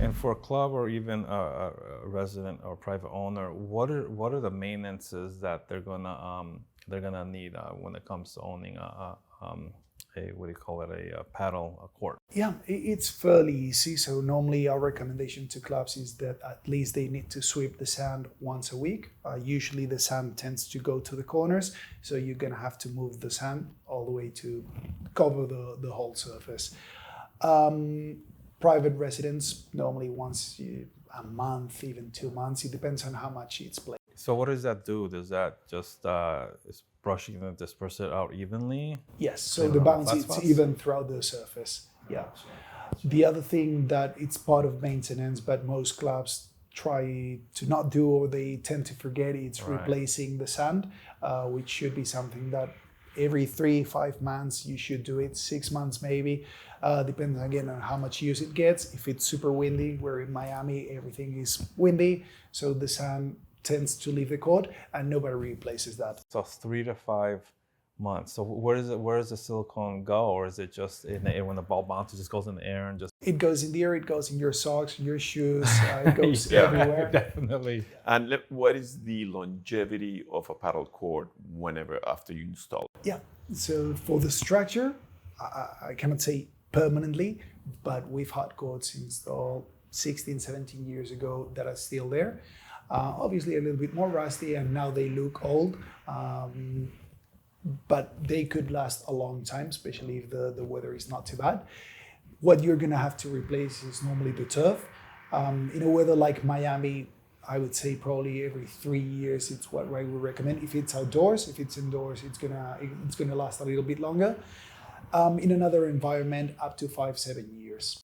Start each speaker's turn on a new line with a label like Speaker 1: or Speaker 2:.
Speaker 1: And for a club or even a resident or private owner, what are the maintenances that they're gonna need when it comes to owning a what do you call it, a paddle, a court?
Speaker 2: Yeah, it's fairly easy. So normally our recommendation to clubs is that at least they need to sweep the sand once a week. Usually the sand tends to go to the corners, so you're gonna have to move the sand all the way to cover the whole surface. Private residents, normally once a month, even 2 months. It depends on how much it's played.
Speaker 1: So what does that do? Does that just is brushing and disperse it out evenly?
Speaker 2: Yes, so the bounce is even throughout the surface. Yeah. The other thing that it's part of maintenance, but most clubs try to not do or they tend to forget, it's replacing the sand, which should be something that every 3-5 months you should do it, 6 months maybe. Depends again on how much use it gets. If it's super windy, where in Miami everything is windy, so the sand tends to leave the court and nobody replaces that.
Speaker 1: So 3 to 5 months. So where does the silicone go, or is it just in the air when the ball bounces? It just goes in the air and just.
Speaker 2: It goes in the air. It goes in your socks, your shoes. It goes everywhere.
Speaker 1: Definitely.
Speaker 3: And what is the longevity of a paddle court whenever after you install it?
Speaker 2: Yeah. So for the structure, I cannot say permanently, but we've had courts installed 16, 17 years ago that are still there. Obviously a little bit more rusty and now they look old, but they could last a long time, especially if the weather is not too bad. What you're gonna have to replace is normally the turf. In a weather like Miami, I would say probably every 3 years, it's what I would recommend. If it's outdoors, if it's indoors, it's gonna last a little bit longer. In another environment, up to 5-7 years.